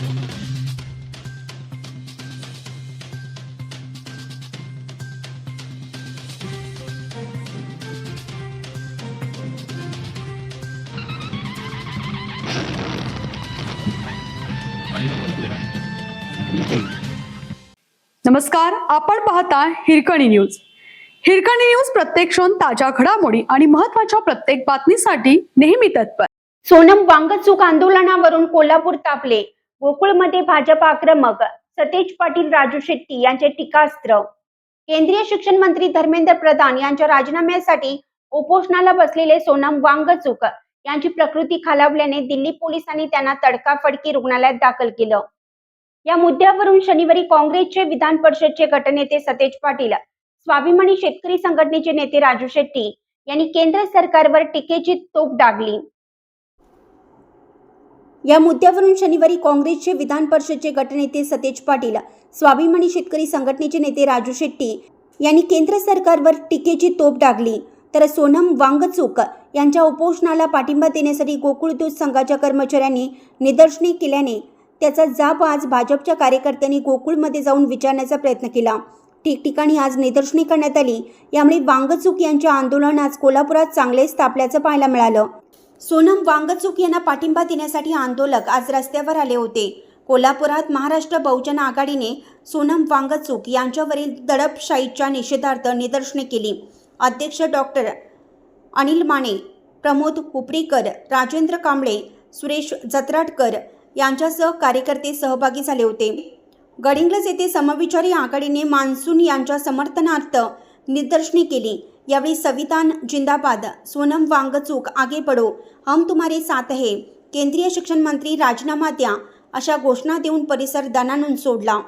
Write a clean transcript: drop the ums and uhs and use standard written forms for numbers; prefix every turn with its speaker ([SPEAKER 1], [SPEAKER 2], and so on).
[SPEAKER 1] नमस्कार, आपण पाहता हिरकणी न्यूज. हिरकणी न्यूज प्रत्येक क्षण ताज्या घडामोडी आणि महत्त्वाच्या प्रत्येक बातमीसाठी नेहमी तत्पर.
[SPEAKER 2] सोनम वांगचूक आंदोलनावरून कोल्हापूर तापले. गोकुळमध्ये भाजप आक्रमक. सतेज पाटील, राजू शेट्टी यांचे टीकास्त्र. केंद्रीय शिक्षण मंत्री धर्मेंद्र प्रधान यांच्या राजीनाम्यासाठी उपोषणाला बसलेले सोनम वांगचूक यांची प्रकृती खालावल्याने दिल्ली पोलिसांनी त्यांना तडकाफडकी रुग्णालयात दाखल केलं. या मुद्द्यावरून शनिवारी काँग्रेसचे विधान परिषदचे गटनेते सतेज पाटील, स्वाभिमानी शेतकरी संघटनेचे नेते राजू शेट्टी यांनी केंद्र सरकारवर टीकेची तोफ डागली. या मुद्द्यावरून शनिवारी काँग्रेसचे विधान परिषदचे गटनेते सतेज पाटील, स्वाभिमानी शेतकरी संघटनेचे नेते राजू शेट्टी यांनी केंद्र सरकारवर टीकेची तोफ डागली. तर सोनम वांगचूक यांच्या उपोषणाला पाठिंबा देण्यासाठी गोकुळ दूध संघाच्या कर्मचाऱ्यांनी निदर्शने केल्याने त्याचा जाब आज भाजपच्या कार्यकर्त्यांनी गोकुळमध्ये जाऊन विचारण्याचा प्रयत्न केला. ठिकठिकाणी आज निदर्शने करण्यात आली. यामुळे वांगचूक यांचे आंदोलन आज कोल्हापुरात चांगलेच तापल्याचं पाहायला मिळालं. सोनम वांगचूक यांना पाठिंबा देण्यासाठी आंदोलक आज रस्त्यावर आले होते. कोल्हापुरात महाराष्ट्र बहुजन आघाडीने सोनम वांगचूक यांच्यावरील दडपशाहीच्या निषेधार्थ निदर्शने केली. अध्यक्ष डॉक्टर अनिल माने, प्रमोद हुपरीकर, राजेंद्र कांबळे, सुरेश जत्राटकर यांच्यासह कार्यकर्ते सहभागी झाले होते. गडिंग्लज येथे समविचारी आघाडीने मान्सून यांच्या समर्थनार्थ निदर्शने केली. यावेळी संविधान जिंदाबाद, सोनम वांगचूक आगे बढ़ो, हम तुम्हारे साथ है, केंद्रीय शिक्षण मंत्री राजीनामा द्या अशा घोषणा देऊन परिसर दणाणून सोडला.